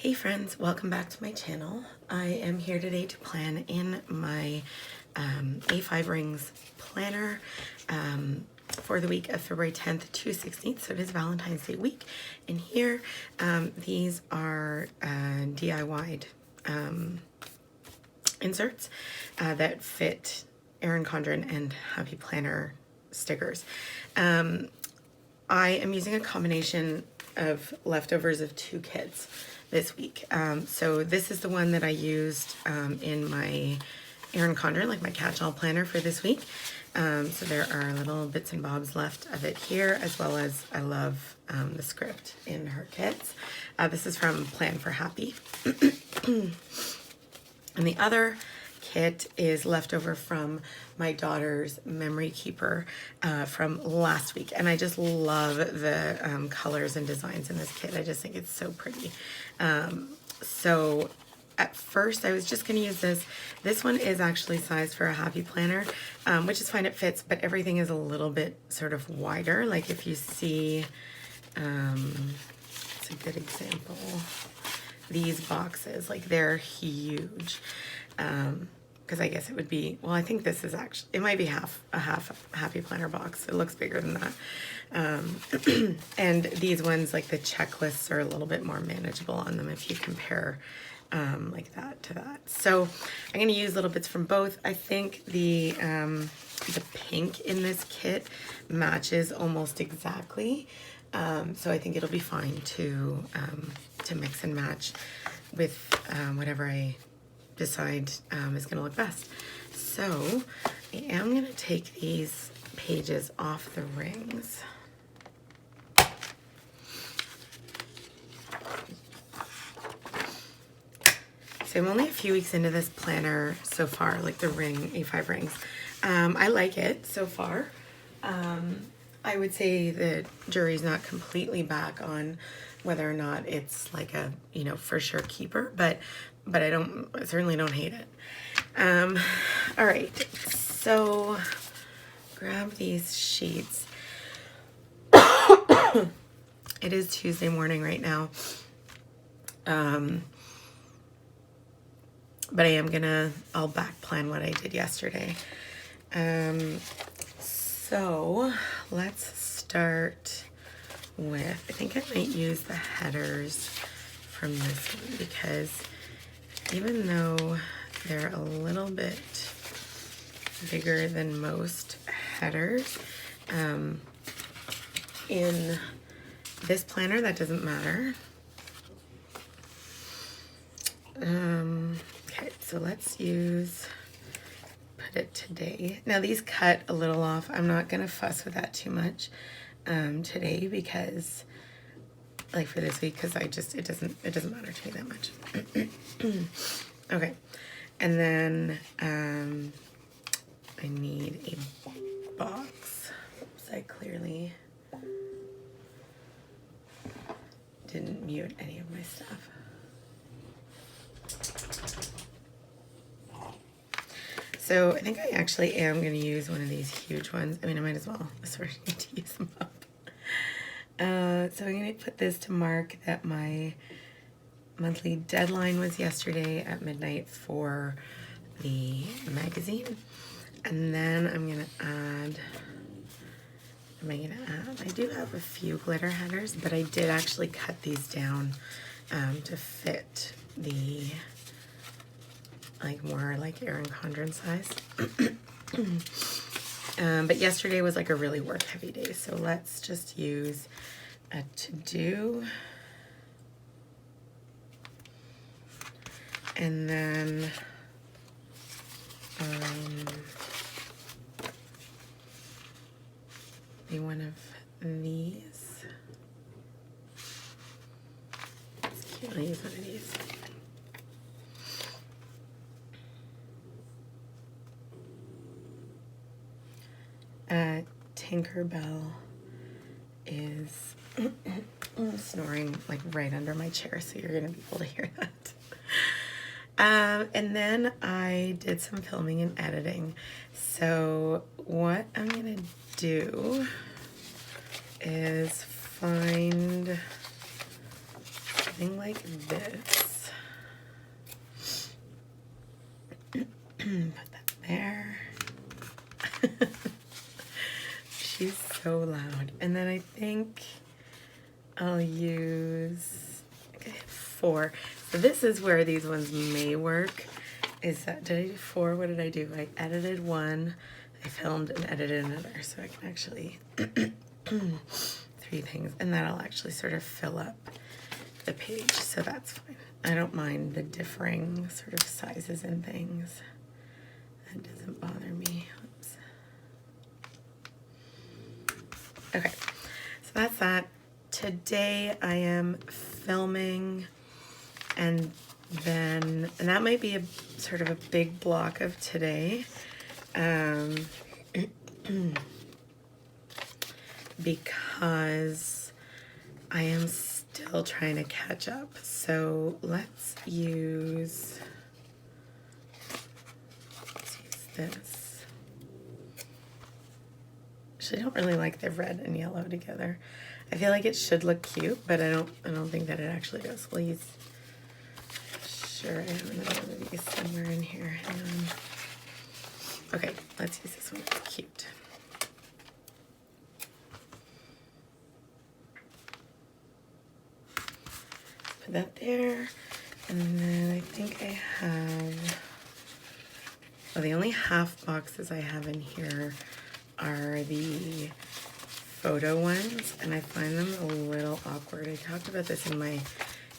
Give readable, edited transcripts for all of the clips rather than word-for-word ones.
Hey friends, welcome back to my channel. I am here today to plan in my A5 rings planner for the week of February 10th to 16th, so it is Valentine's Day week. And here, these are DIY'd inserts that fit Erin Condren and Happy Planner stickers. I am using a combination of leftovers of 2 kits this week. So this is the one that I used in my Erin Condren, like my catch-all planner for this week. So there are little bits and bobs left of it here, as well as I love the script in her kits. This is from Plan for Happy. And the other kit is leftover from my daughter's memory keeper from last week, and I just love the colors and designs in this kit. I just think it's so pretty. So at first I was just going to use this. This one is actually sized for a Happy Planner, which is fine, it fits, but everything is a little bit sort of wider. Like if you see, it's a good example, these boxes, like they're huge. Because I guess it would be, well, I think this is actually, it might be a half Happy Planner box. It looks bigger than that. And these ones, like the checklists, are a little bit more manageable on them if you compare like that to that. So I'm going to use little bits from both. I think the pink in this kit matches almost exactly. So I think it'll be fine to mix and match with whatever I decide is going to look best. So I am going to take these pages off the rings. So I'm only a few weeks into this planner so far, like the A5 rings. I like it so far. I would say the jury's not completely back on whether or not it's like a, for sure keeper, but I certainly don't hate it. All right, so grab these sheets. It is Tuesday morning right now. But I'll back plan what I did yesterday. So let's start with, I think I might use the headers from this one, because even though they're a little bit bigger than most headers, in this planner that doesn't matter. Okay, so let's put it today. Now these cut a little off. I'm not gonna fuss with that too much today, because like for this week, because it doesn't matter to me that much. Okay, and then I need a box. Oops, I clearly didn't mute any of my stuff. So I think I actually am going to use one of these huge ones. I mean, I might as well. I sort of need to use them up. So I'm going to put this to mark that my monthly deadline was yesterday at midnight for the magazine. And then I'm going to add, I do have a few glitter headers, but I did actually cut these down to fit the more like Erin Condren size. But yesterday was like a really work heavy day, so let's just use a to-do. And then maybe one of these. It's cute, I'll use one of these. Tinkerbell is snoring like right under my chair, so you're gonna be able to hear that. And then I did some filming and editing. So what I'm gonna do is find something like this. Put that there. She's so loud. And then I think I'll use 4. So this is where these ones may work. Is that, did I do 4? What did I do? I edited one, I filmed and edited another. So I can actually 3 things, and that'll actually sort of fill up the page. So that's fine. I don't mind the differing sort of sizes and things. That doesn't bother me. Oops. Okay, so that's that. Today I am filming, and that might be a sort of a big block of today, because I am still trying to catch up. So let's use this. Actually, I don't really like the red and yellow together. I feel like it should look cute, but I don't think that it actually does. We'll use, sure, I have another one of these somewhere in here. Okay, let's use this one. It's cute. Put that there, and then I think I have, well, the only half boxes I have in here are the photo ones, and I find them a little awkward. I talked about this in my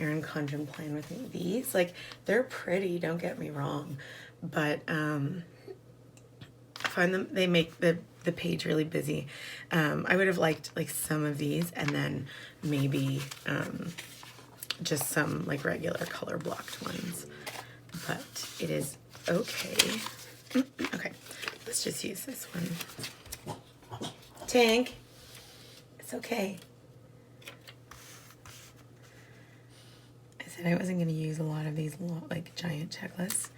Erin Condren plan with me. These, like, they're pretty, don't get me wrong, but I find them, they make the page really busy. I would have liked like some of these, and then maybe just some like regular color blocked ones, but it is okay. Okay, let's just use this one. Tank, it's okay. I said I wasn't going to use a lot of these like giant checklists.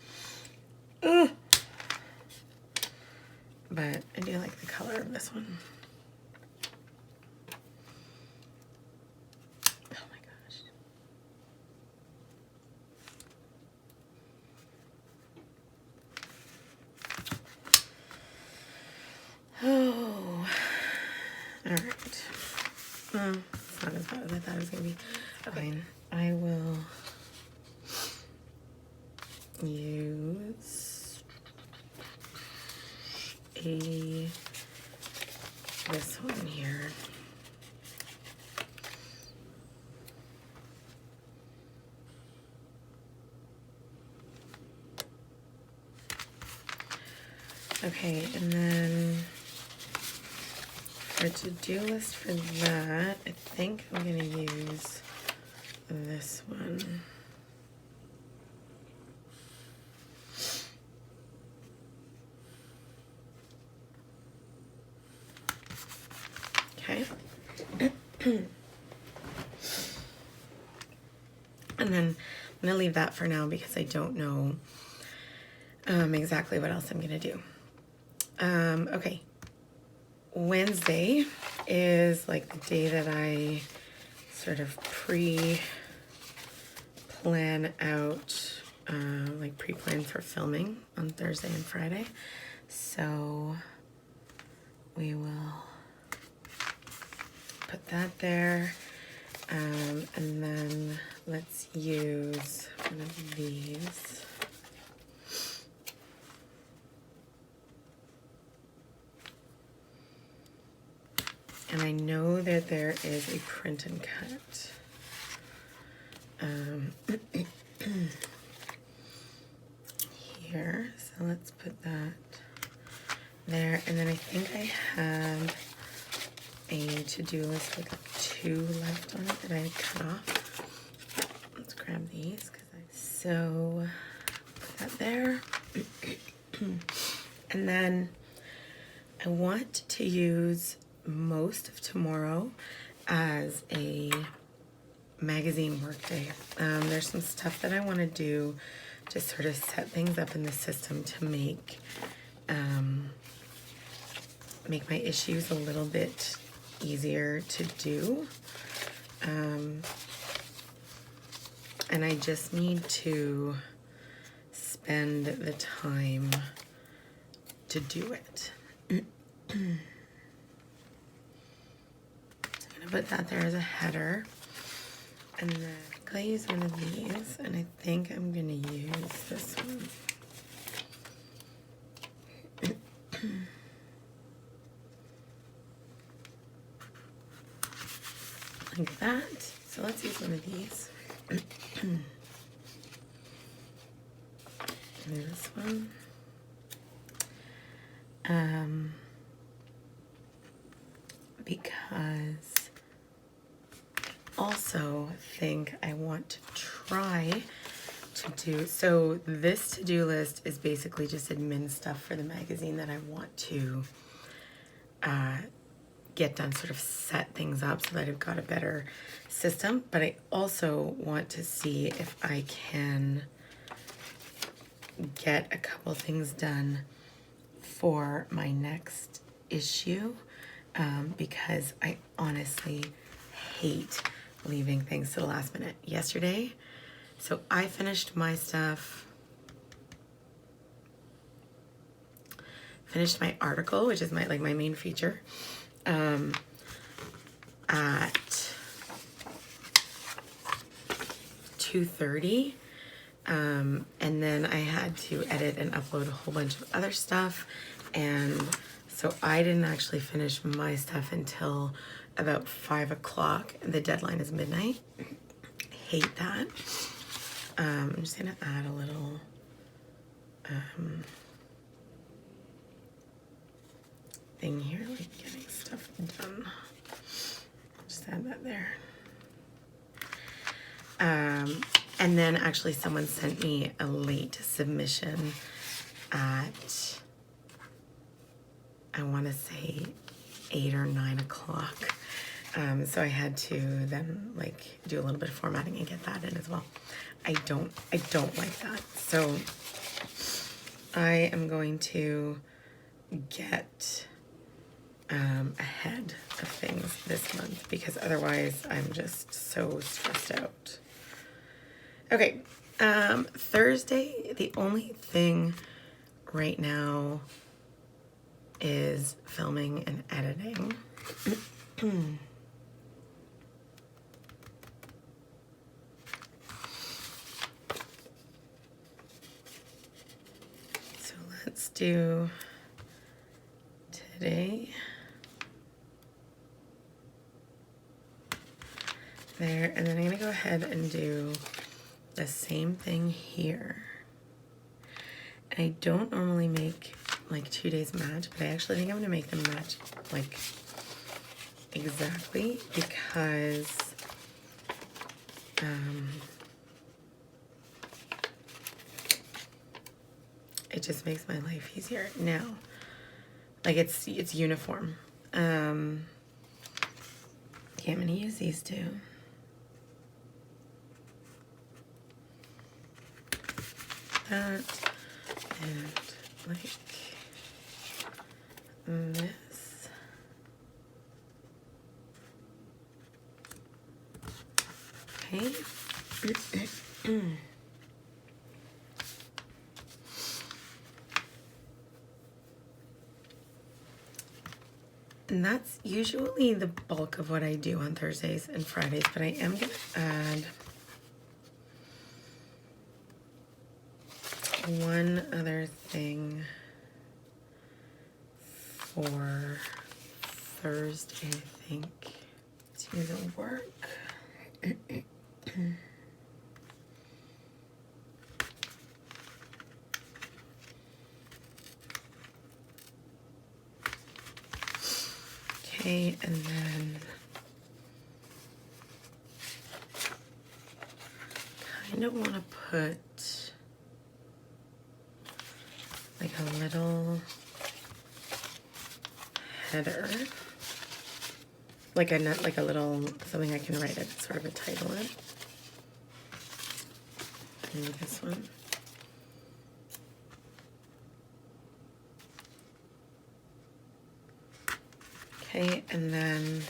Ugh. But I do like the color of this one. Oh my gosh. Oh, all right. Well, it's not as bad as I thought it was going to be. Fine. I will use this one here. Okay, and then for to-do list for that, I think I'm gonna use this one. Okay. And then I'm gonna leave that for now because I don't know exactly what else I'm gonna do. Okay. Wednesday is like the day that I sort of pre-plan out, like pre-plan for filming on Thursday and Friday. So we will put that there. And then let's use one of these. And I know that there is a print and cut. Here, so let's put that there. And then I think I have a to-do list with 2 left on it that I cut off. Let's grab these, so put that there. And then I want to use most of tomorrow as a magazine work day. There's some stuff that I want to do to sort of set things up in the system to make my issues a little bit easier to do. and I just need to spend the time to do it. I'm gonna put that there as a header, and then I use one of these, and I think I'm gonna use this one. Like that. So let's use one of these. And this one. Because I also think I want to try to do, so this to-do list is basically just admin stuff for the magazine that I want to get done, sort of set things up so that I've got a better system. But I also want to see if I can get a couple things done for my next issue, because I honestly hate leaving things to the last minute. Yesterday, so I finished my stuff, finished my article, which is my main feature, at 2:30, and then I had to edit and upload a whole bunch of other stuff, and so I didn't actually finish my stuff until about 5 o'clock. The deadline is midnight. I hate that. I'm just gonna add a little thing here, like getting stuff done. I'll just add that there. And then actually someone sent me a late submission at, I want to say 8 or 9 o'clock. So I had to then like do a little bit of formatting and get that in as well. I don't like that. So I am going to get ahead of things this month, because otherwise I'm just so stressed out. Okay, Thursday, the only thing right now is filming and editing. So let's do today. There, and then I'm gonna go ahead and do the same thing here. And I don't normally make like 2 days match, but I actually think I'm gonna make them match like exactly, because it just makes my life easier now. Like it's uniform. Okay, I'm gonna use these two. That and like this. Okay. And that's usually the bulk of what I do on Thursdays and Fridays, but I am gonna add one other thing for Thursday, I think. It's gonna work. Okay, and then kind of want to put like a little header, like a little something I can write it, sort of a title in. Maybe this one. Okay, and then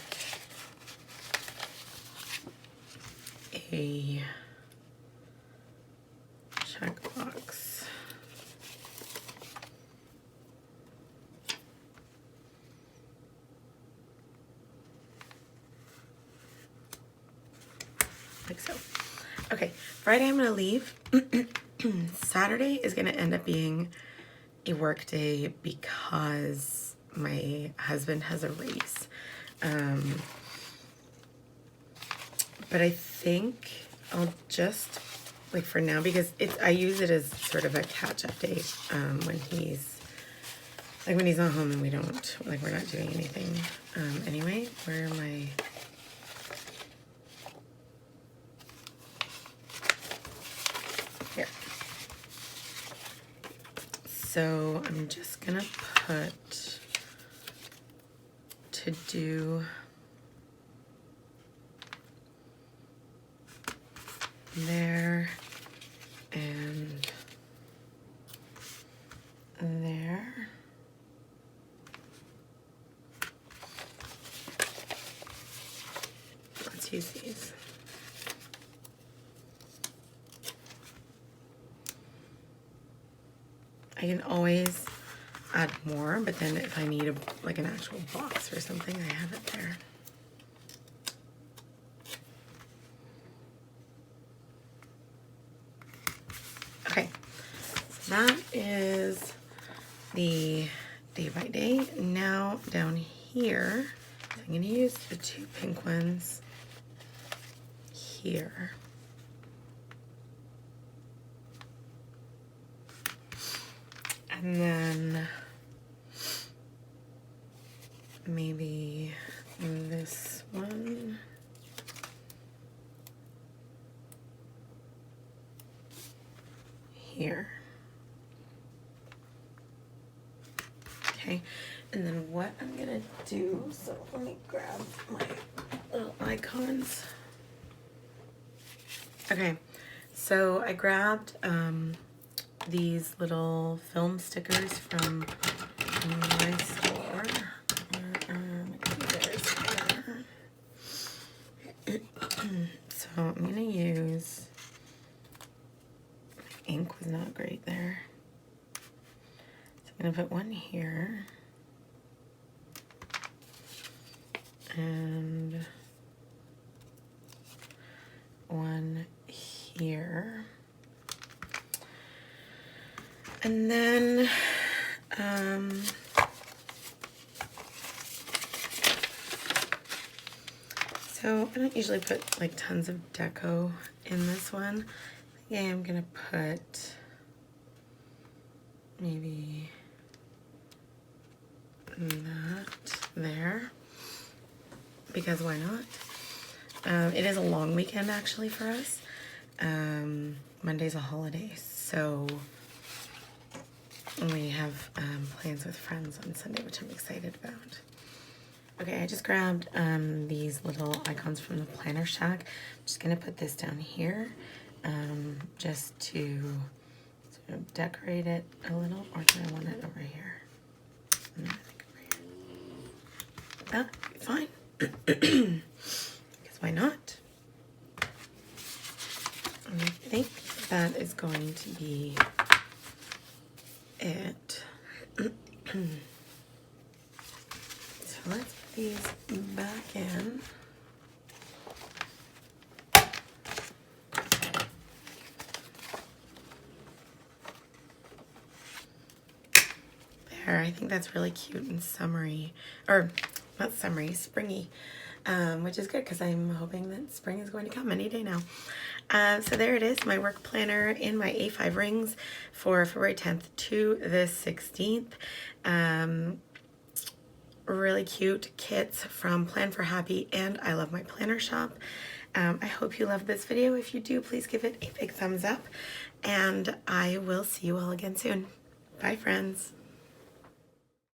like so. Okay, Friday I'm gonna leave. Saturday is gonna end up being a work day because my husband has a race. But I think I'll just, like for now, because I use it as sort of a catch-up day when he's not home and we're not doing anything. Anyway, where am I? Here. So I'm just gonna put to do there and there. Let's use these. I can always add more, but then if I need an actual box or something, I have it there. Okay, so that is the day by day. Now down here, I'm going to use the two pink ones here. And then maybe this one. Here. Okay, and then what I'm gonna do, so let me grab my little icons. Okay, so I grabbed these little film stickers from my store. So I'm gonna use, ink was not great there. So I'm gonna put one here and one here. And then so I don't usually put like tons of deco in this one. Yeah, I'm gonna put maybe that there, because why not? It is a long weekend actually for us. Monday's a holiday, so we have plans with friends on Sunday, which I'm excited about. Okay, I just grabbed these little icons from the Planner Shack. I'm just gonna put this down here, just to sort of decorate it a little, or do I want it over here? No, I think over here. That'd be fine. Because why not? And I think that is going to be it. So let's put these back in. There, I think that's really cute and summery, or not summery, springy, which is good because I'm hoping that spring is going to come any day now. So there it is, my work planner in my A5 rings for February 10th to the 16th. Really cute kits from Plan for Happy and I Love My Planner Shop. I hope you loved this video. If you do, please give it a big thumbs up, and I will see you all again soon. Bye, friends.